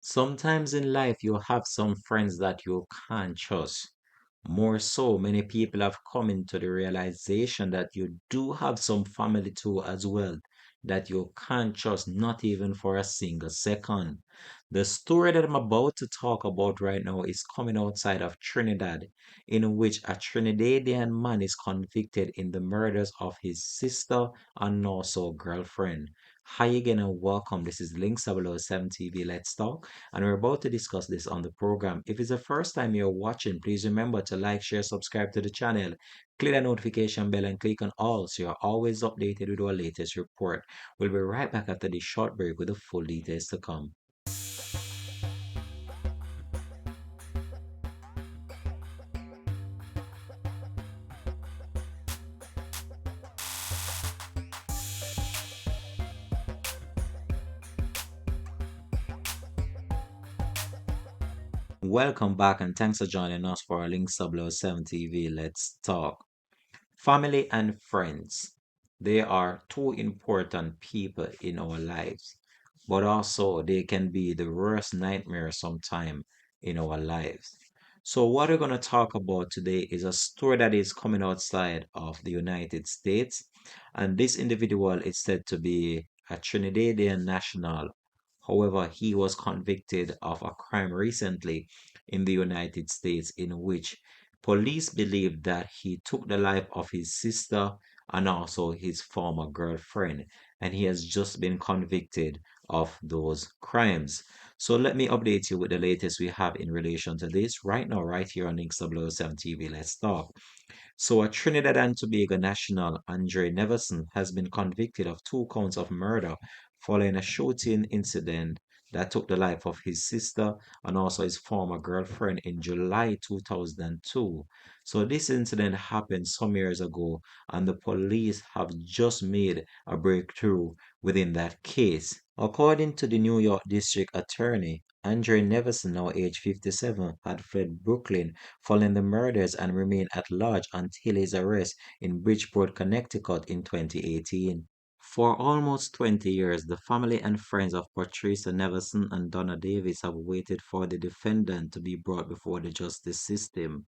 Sometimes in life, you have some friends that you can't trust. More so, many people have come into the realization that you do have some family too as well that you can't trust, not even for a single second. The story that I'm about to talk about right now is coming outside of Trinidad, in which a Trinidadian man is convicted in the murders of his sister and also girlfriend. Hi again and welcome. This is Links 007 TV. Let's talk, and we're about to discuss this on the program. If it's the first time you're watching, please remember to like, share, subscribe to the channel, click the notification bell, and click on all so you're always updated with our latest report. We'll be right back after this short break with the full details to come. Welcome back and thanks for joining us for our Links 007 TV. Let's talk. Family and friends, they are two important people in our lives, but also they can be the worst nightmare sometime in our lives. So, what we're going to talk about today is a story that is coming outside of the United States, and this individual is said to be a Trinidadian national. However, he was convicted of a crime recently in the United States in which police believe that he took the life of his sister and also his former girlfriend, and he has just been convicted of those crimes. So let me update you with the latest we have in relation to this right now, right here on X007 TV. Let's talk. So, a Trinidad and Tobago national, Andre Neverson, has been convicted of 2 counts of murder following a shooting incident that took the life of his sister and also his former girlfriend in July 2002. So, this incident happened some years ago, and the police have just made a breakthrough within that case. According to the New York District Attorney, Andre Neverson, now age 57, had fled Brooklyn following the murders and remained at large until his arrest in Bridgeport, Connecticut in 2018. For almost 20 years, the family and friends of Patricia Neverson and Donna Davis have waited for the defendant to be brought before the justice system,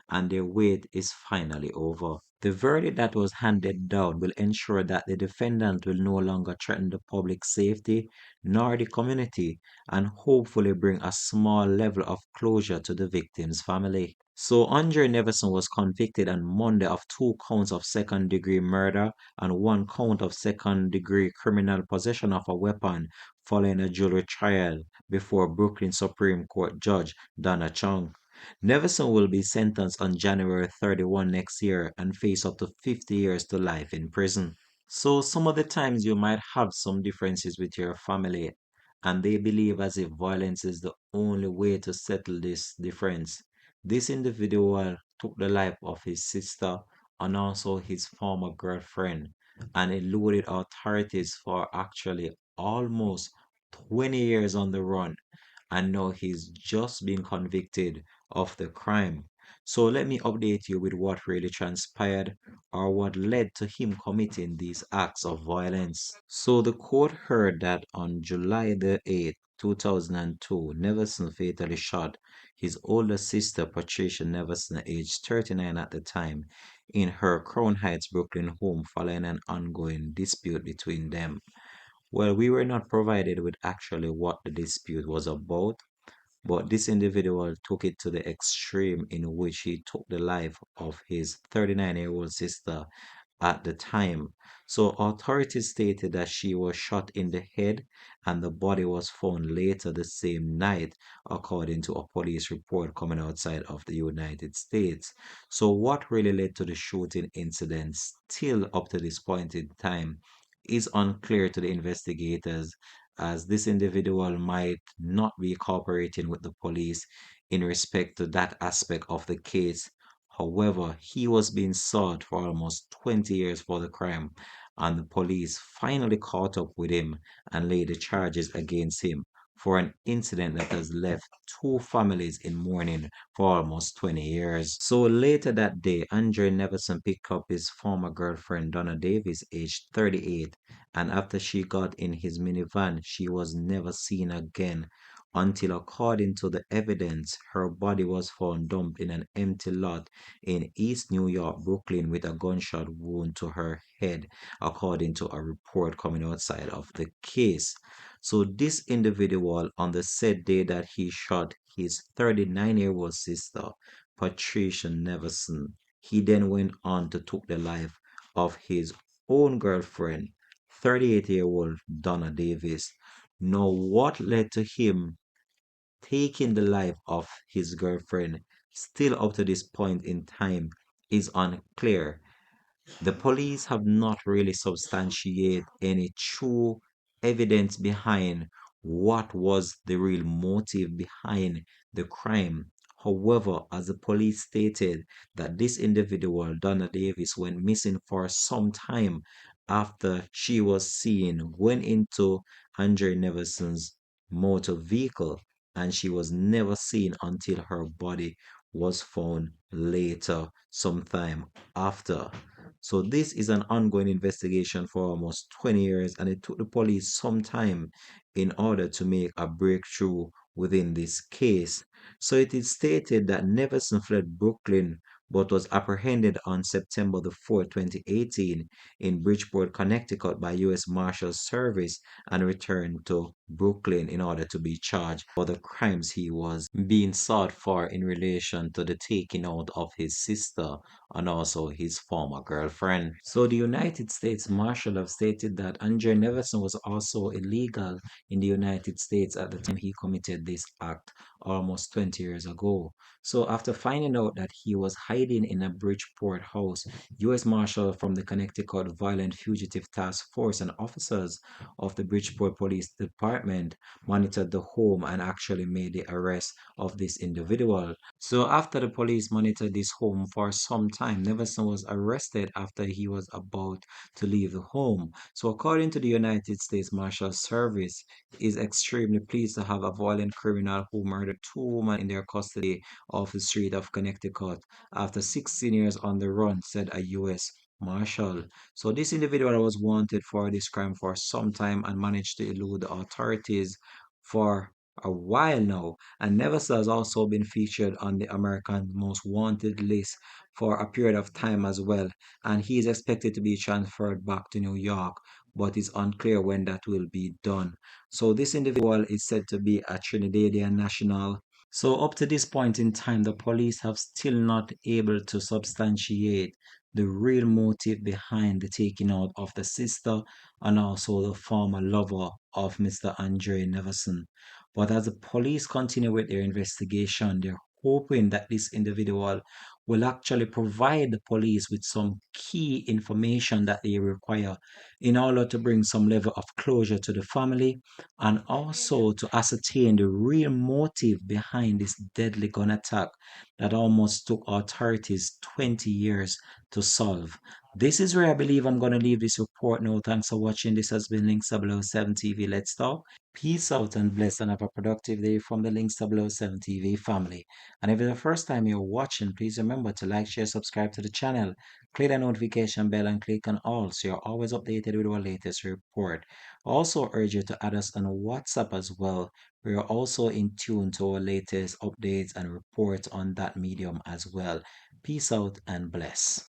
and their wait is finally over. The verdict that was handed down will ensure that the defendant will no longer threaten the public safety nor the community, and hopefully bring a small level of closure to the victim's family. So Andre Neverson was convicted on Monday of 2 counts of second-degree murder and 1 count of second-degree criminal possession of a weapon following a jury trial before Brooklyn Supreme Court Judge Donna Chung. Neverson will be sentenced on January 31 next year and face up to 50 years to life in prison. So some of the times you might have some differences with your family, and they believe as if violence is the only way to settle this difference. This individual took the life of his sister and also his former girlfriend and eluded authorities for actually almost 20 years on the run, and now he's just been convicted of the crime. So let me update you with what really transpired or what led to him committing these acts of violence. So the court heard that on July the 8th, 2002, Neverson fatally shot his older sister Patricia Neverson, aged 39 at the time, in her Crown Heights, Brooklyn home following an ongoing dispute between them. Well, we were not provided with actually what the dispute was about, but this individual took it to the extreme in which he took the life of his 39-year-old sister at the time. So authorities stated that she was shot in the head and the body was found later the same night, according to a police report coming outside of the United States. So what really led to the shooting incident still up to this point in time is unclear to the investigators, as this individual might not be cooperating with the police in respect to that aspect of the case. However, he was being sought for almost 20 years for the crime, and the police finally caught up with him and laid the charges against him for an incident that has left two families in mourning for almost 20 years. So later that day, Andre Neverson picked up his former girlfriend Donna Davis, aged 38, and after she got in his minivan, she was never seen again. until, according to the evidence, her body was found dumped in an empty lot in East New York, Brooklyn, with a gunshot wound to her head, according to a report coming outside of the case. So, this individual, on the said day that he shot his 39-year-old sister, Patricia Neverson, he then went on to take the life of his own girlfriend, 38-year-old Donna Davis. Now, what led to him taking the life of his girlfriend still up to this point in time is unclear. The police have not really substantiated any true evidence behind what was the real motive behind the crime. However, as the police stated that this individual, Donna Davis, went missing for some time after she was seen went into Andre Neverson's motor vehicle, and she was never seen until her body was found later sometime after. So this is an ongoing investigation for almost 20 years, and it took the police some time in order to make a breakthrough within this case. So it is stated that Neverson fled Brooklyn but was apprehended on September the 4th, 2018 in Bridgeport, Connecticut by U.S. Marshals Service and returned to Brooklyn in order to be charged for the crimes he was being sought for in relation to the taking out of his sister and also his former girlfriend. So the United States Marshal have stated that Andre Neverson was also illegal in the United States at the time he committed this act almost 20 years ago. So after finding out that he was hiding in a Bridgeport house, U.S. Marshal from the Connecticut Violent Fugitive Task Force and officers of the Bridgeport Police Department monitored the home and actually made the arrest of this individual. So after the police monitored this home for some time, Neverson was arrested after he was about to leave the home. So according to the United States Marshal Service, is extremely pleased to have a violent criminal who murdered two women in their custody off the street of Connecticut after 16 years on the run, said a U.S. Marshal. So this individual was wanted for this crime for some time and managed to elude the authorities for a while now, and Neverson has also been featured on the American Most Wanted list for a period of time as well, and he is expected to be transferred back to New York, but it's unclear when that will be done. So this individual is said to be a Trinidadian national. So up to this point in time, the police have still not able to substantiate the real motive behind the taking out of the sister and also the former lover of Mr. Andre Neverson. But as the police continue with their investigation, they're hoping that this individual will actually provide the police with some key information that they require in order to bring some level of closure to the family and also to ascertain the real motive behind this deadly gun attack that almost took authorities 20 years to solve. This is where I believe I'm going to leave this report now. Thanks for watching. This has been Links 007 TV. Let's talk. Peace out and bless and have a productive day from the Links 007 TV family. And if it's the first time you're watching, please remember to like, share, subscribe to the channel, click the notification bell and click on all so you're always updated with our latest report. Also urge you to add us on WhatsApp as well. We are also in tune to our latest updates and reports on that medium as well. Peace out and bless.